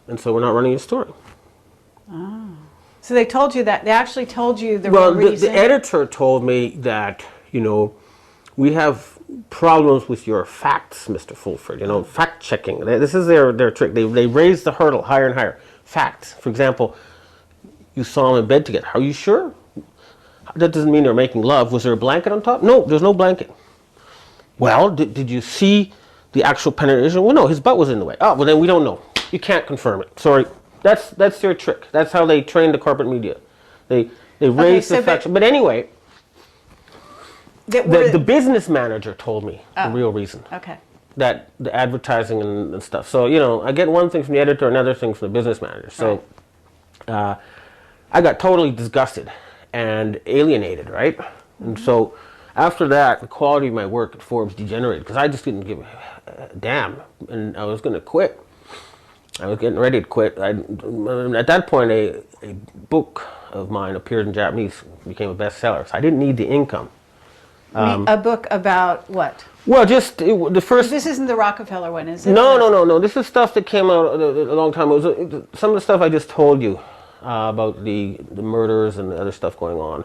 and so we're not running his story. Oh. So they told you that, they actually told you the Well, real reason? the editor told me that, you know, we have problems with your facts, Mr. Fulford, you know, fact checking. This is their trick. They raise the hurdle higher and higher. Facts. For example, you saw them in bed together. Are you sure? That doesn't mean they're making love. Was there a blanket on top? No, there's no blanket. Well, did you see the actual penetration? Well, no, his butt was in the way. Oh, well, then we don't know. You can't confirm it. Sorry. That's their trick. That's how they train the corporate media. They raise the facts. But anyway, the business manager told me the real reason. Okay. That the advertising and stuff. So, you know, I get one thing from the editor, another thing from the business manager. So I got totally disgusted and alienated, right? And so after that, the quality of my work at Forbes degenerated because I just didn't give a damn, and I was going to quit. I was getting ready to quit. At that point, a book of mine appeared in Japanese, became a bestseller. So I didn't need the income. A book about what? Well, just the first. This isn't the Rockefeller one, is it? No. This is stuff that came out a long time ago. Some of the stuff I just told you about the murders and the other stuff going on.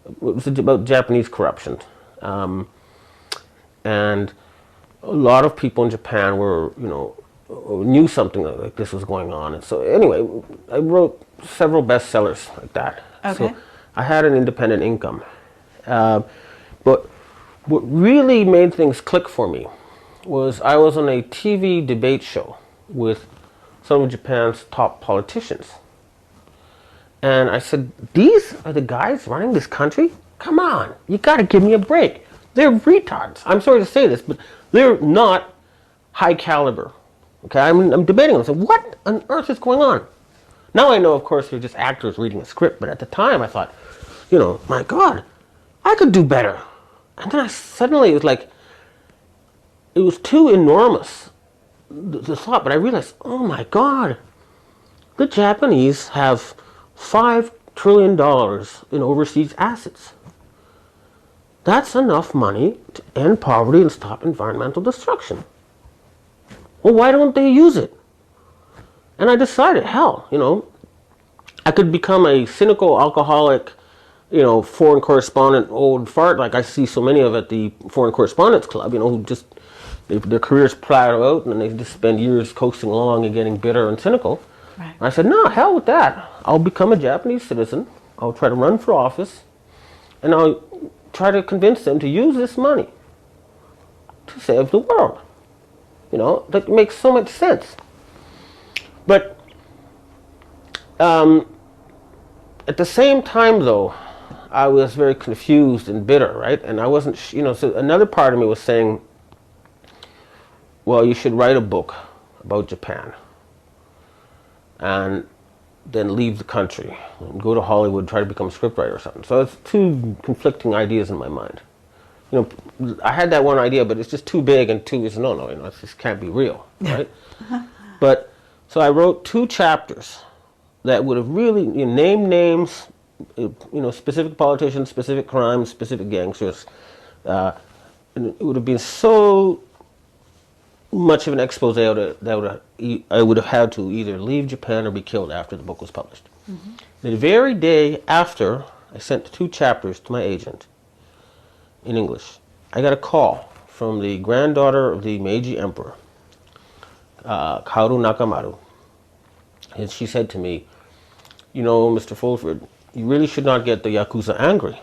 It was about Japanese corruption. And a lot of people in Japan were, knew something like this was going on. And so anyway, I wrote several bestsellers like that. Okay. So I had an independent income. But what really made things click for me was I was on a TV debate show with some of Japan's top politicians. And I said, these are the guys running this country? Come on, you gotta give me a break. They're retards. I'm sorry to say this, but they're not high caliber. Okay, I'm debating them. So what on earth is going on? Now I know, of course, they're just actors reading a script, but at the time I thought, my God, I could do better. And then suddenly it was like, it was too enormous, the thought, but I realized, oh my God, the Japanese have $5 trillion in overseas assets. That's enough money to end poverty and stop environmental destruction. Well, why don't they use it? And I decided, hell, I could become a cynical alcoholic, foreign correspondent old fart like I see so many of at the Foreign Correspondents Club, who just, their careers platter out and they just spend years coasting along and getting bitter and cynical. Right. I said, no, hell with that. I'll become a Japanese citizen. I'll try to run for office and I'll try to convince them to use this money to save the world. That makes so much sense. But at the same time, though, I was very confused and bitter, right? And I wasn't, so another part of me was saying, well, you should write a book about Japan and then leave the country and go to Hollywood, try to become a scriptwriter or something. So it's two conflicting ideas in my mind. I had that one idea, but it's just too big and too, no, it just can't be real, right? But, so I wrote 2 chapters that would have really named names, specific politicians, specific crimes, specific gangsters. And it would have been so much of an expose that I would have had to either leave Japan or be killed after the book was published. Mm-hmm. The very day after I sent 2 chapters to my agent in English, I got a call from the granddaughter of the Meiji Emperor, Kaoru Nakamaru. And she said to me, Mr. Fulford, you really should not get the Yakuza angry.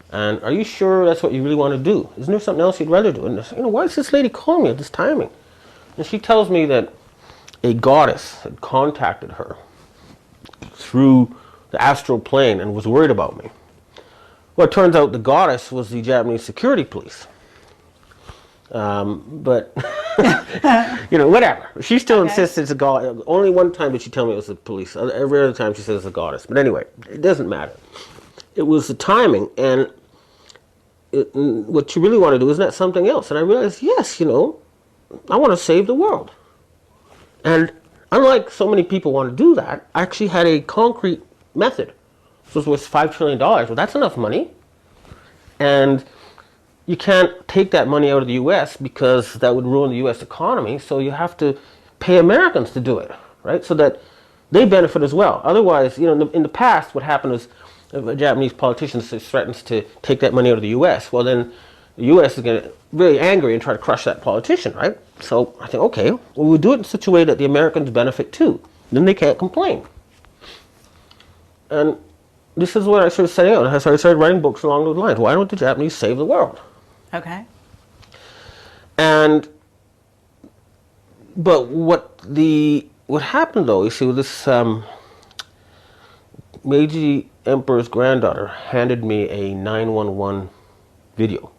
And are you sure that's what you really want to do? Isn't there something else you'd rather do? And I said, why is this lady calling me at this timing? And she tells me that a goddess had contacted her through the astral plane and was worried about me. Well, it turns out the goddess was the Japanese security police. But, whatever. She still insists it's a goddess. Only one time did she tell me it was the police. Every other time she says it's a goddess. But anyway, it doesn't matter. It was the timing, and what you really want to do is not something else. And I realized, yes, I want to save the world. And unlike so many people want to do that, I actually had a concrete method. This was worth $5 trillion. Well, that's enough money. And you can't take that money out of the U.S. because that would ruin the U.S. economy. So you have to pay Americans to do it, right? So that they benefit as well. Otherwise, in the past, what happened is if a Japanese politician threatens to take that money out of the U.S., well, then the U.S. is going to get really angry and try to crush that politician, right? So I think, okay, well, we'll do it in such a way that the Americans benefit too. Then they can't complain. And this is what I started setting out. I started writing books along those lines. Why don't the Japanese save the world? Okay. But what happened though, you see, this Meiji Emperor's granddaughter handed me a 911 video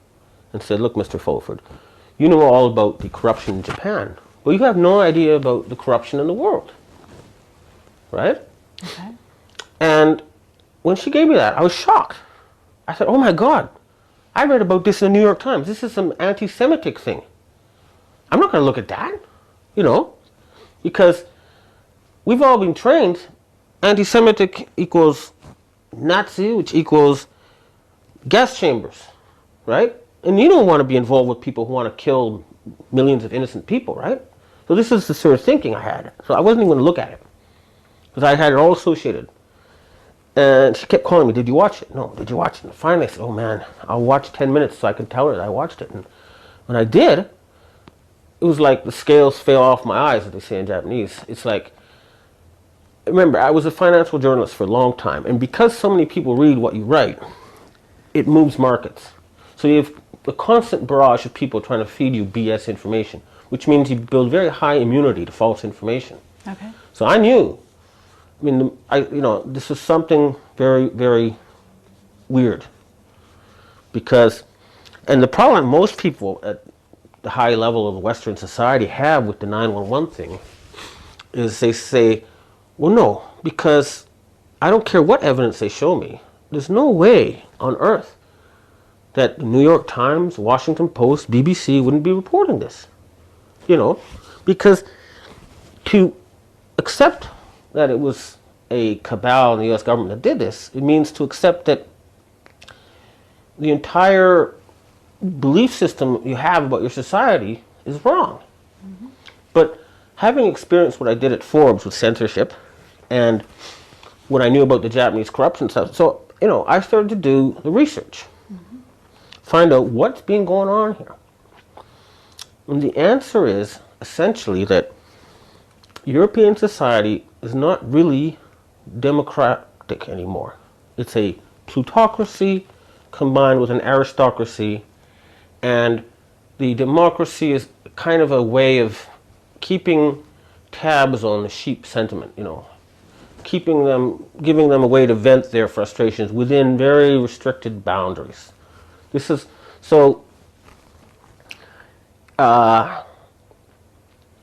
and said, look, Mr. Fulford, you know all about the corruption in Japan, but you have no idea about the corruption in the world, right? Okay. And when she gave me that, I was shocked. I said, oh my God, I read about this in the New York Times. This is some anti-Semitic thing. I'm not going to look at that, because we've all been trained anti-Semitic equals Nazi, which equals gas chambers, right? And you don't want to be involved with people who want to kill millions of innocent people, right? So this is the sort of thinking I had. So I wasn't even going to look at it because I had it all associated. And she kept calling me, did you watch it? No, did you watch it? And finally I said, oh man, I'll watch 10 minutes so I can tell her that I watched it. And when I did, it was like the scales fell off my eyes, as they say in Japanese. It's like, remember, I was a financial journalist for a long time. And because so many people read what you write, it moves markets. So you have a constant barrage of people trying to feed you BS information, which means you build very high immunity to false information. Okay. So I knew. I mean, this is something very, very weird. Because, and the problem most people at the high level of Western society have with the 911 thing is they say, well, no, because I don't care what evidence they show me. There's no way on earth that the New York Times, Washington Post, BBC wouldn't be reporting this. Because to accept that it was a cabal in the US government that did this, it means to accept that the entire belief system you have about your society is wrong. Mm-hmm. But having experienced what I did at Forbes with censorship and what I knew about the Japanese corruption stuff, so I started to do the research, mm-hmm. find out what's been going on here. And the answer is essentially that European society is not really democratic anymore. It's a plutocracy combined with an aristocracy, and the democracy is kind of a way of keeping tabs on the sheep sentiment, giving them a way to vent their frustrations within very restricted boundaries. This is so.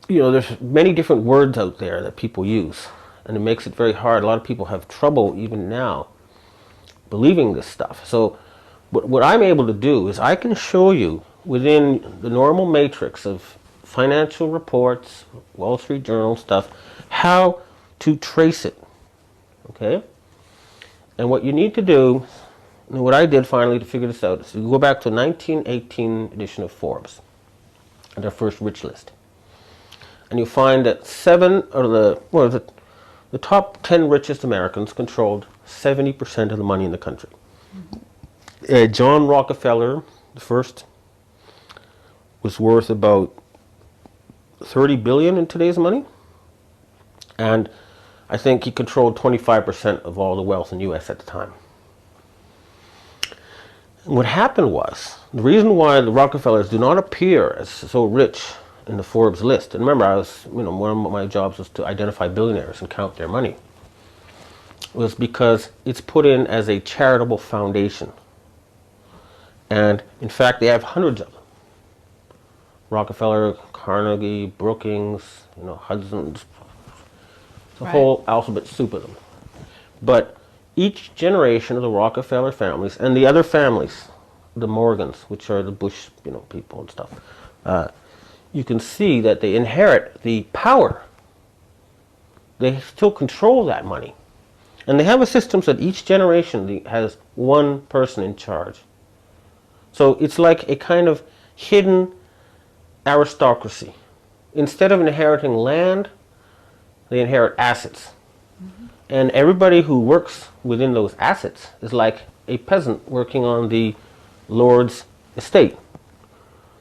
There's many different words out there that people use, and it makes it very hard. A lot of people have trouble even now believing this stuff. So what I'm able to do is I can show you within the normal matrix of financial reports, Wall Street Journal stuff, how to trace it. Okay? And what you need to do, and what I did finally to figure this out, is you go back to 1918 edition of Forbes, their first rich list. And you find that the top 10 richest Americans controlled 70% of the money in the country. Mm-hmm. John Rockefeller, the first, was worth about $30 billion in today's money. And I think he controlled 25% of all the wealth in the U.S. at the time. And what happened was, the reason why the Rockefellers do not appear as so rich in the Forbes list, and remember, one of my jobs was to identify billionaires and count their money, was because it's put in as a charitable foundation. And in fact, they have hundreds of them. Rockefeller, Carnegie, Brookings, Hudson's, the whole alphabet soup of them. But each generation of the Rockefeller families and the other families, the Morgans, which are the Bush, people and stuff, you can see that they inherit the power. They still control that money. And they have a system so that each generation has one person in charge. So it's like a kind of hidden aristocracy. Instead of inheriting land, they inherit assets. Mm-hmm. And everybody who works within those assets is like a peasant working on the Lord's estate.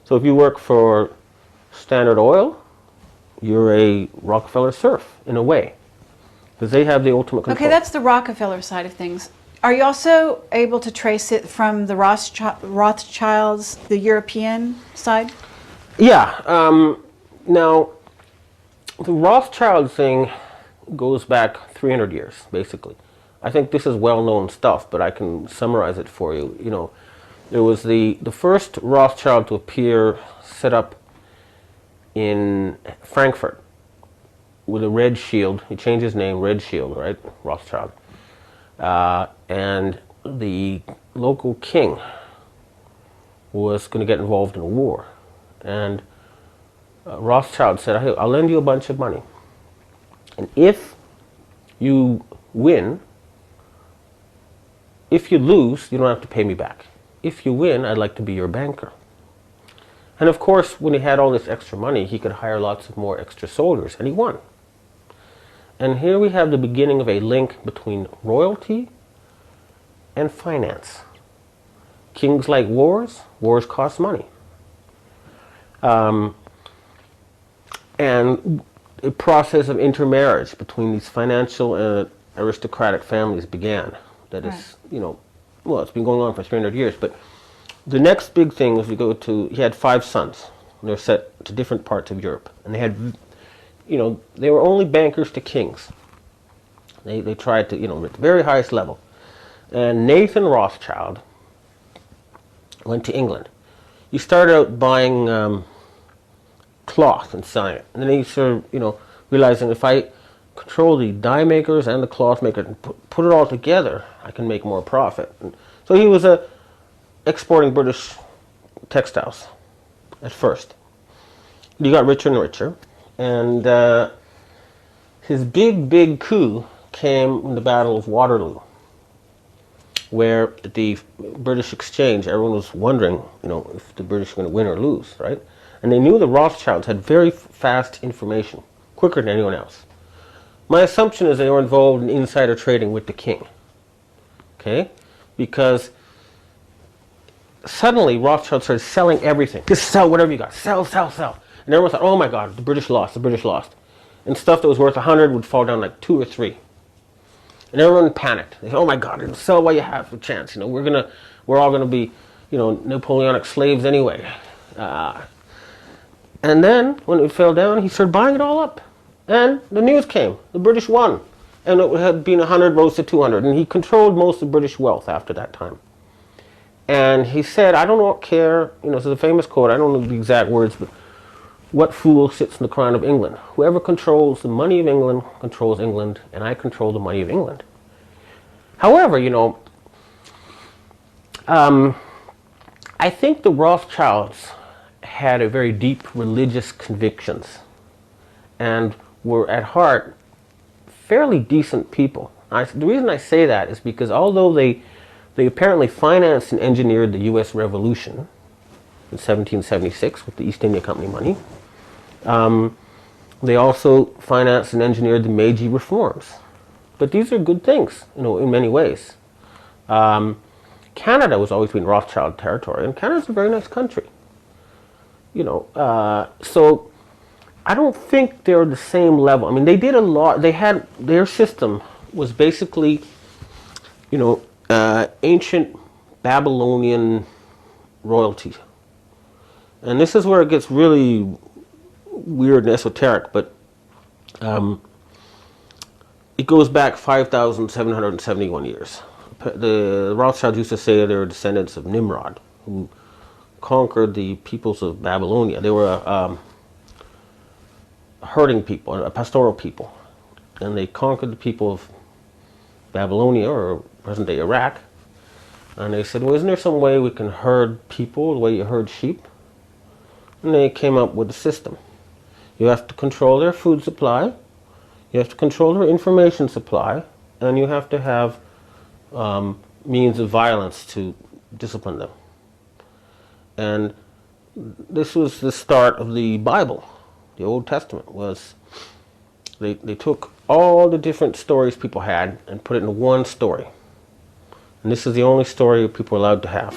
So if you work for Standard Oil, you're a Rockefeller serf, in a way. Because they have the ultimate control. Okay, that's the Rockefeller side of things. Are you also able to trace it from the Rothschilds, the European side? Yeah. Now, the Rothschild thing goes back 300 years, basically. I think this is well-known stuff, but I can summarize it for you. There was the first Rothschild to appear set up in Frankfurt with a red shield. He changed his name, Red Shield, right? Rothschild. And the local king was going to get involved in a war. And Rothschild said, hey, I'll lend you a bunch of money. And if you win, if you lose, you don't have to pay me back. If you win, I'd like to be your banker. And of course, when he had all this extra money, he could hire lots of more extra soldiers, and he won. And here we have the beginning of a link between royalty and finance. Kings like wars. Wars cost money. And a process of intermarriage between these financial and aristocratic families began. That is, well, it's been going on for 300 years. But the next big thing was he had 5 sons. And they're set to different parts of Europe. And they had, they were only bankers to kings. They tried to, at the very highest level. And Nathan Rothschild went to England. He started out buying cloth and selling it. And then he started, realizing if I control the dye makers and the cloth makers and put it all together, I can make more profit. And so he was exporting British textiles at first. He got richer and richer. And his big coup came in the Battle of Waterloo, where at the British exchange, everyone was wondering, if the British were going to win or lose, right? And they knew the Rothschilds had very fast information, quicker than anyone else. My assumption is they were involved in insider trading with the king, okay? Because suddenly Rothschild started selling everything. Just sell whatever you got. Sell, sell, sell. And everyone thought, oh my God, the British lost, the British lost. And stuff that was worth 100 would fall down like 2 or 3. And everyone panicked. They said, oh my God, sell what you have a chance. We're all gonna be, Napoleonic slaves anyway. And then when it fell down, he started buying it all up. And the news came. The British won. And it had been 100 rose to 200. And he controlled most of British wealth after that time. And he said, I don't care, this is a famous quote, I don't know the exact words, but what fool sits in the crown of England? Whoever controls the money of England controls England, and I control the money of England. However, I think the Rothschilds had a very deep religious convictions and were at heart fairly decent people. The reason I say that is because although they apparently financed and engineered the U.S. Revolution in 1776 with the East India Company money, they also financed and engineered the Meiji reforms. But these are good things, in many ways. Canada was always been Rothschild territory, and Canada's a very nice country. So I don't think they're the same level. I mean, they did a lot. Their system was basically, ancient Babylonian royalty. And this is where it gets really weird and esoteric, but it goes back 5,771 years. The Rothschilds used to say they were descendants of Nimrod, who conquered the peoples of Babylonia. They were a herding people, a pastoral people. And they conquered the people of Babylonia, or present-day Iraq. And they said, well, isn't there some way we can herd people the way you herd sheep? And they came up with a system. You have to control their food supply, you have to control their information supply, and you have to have means of violence to discipline them. And this was the start of the Bible. The Old Testament was, they took all the different stories people had and put it into one story. And this is the only story people are allowed to have.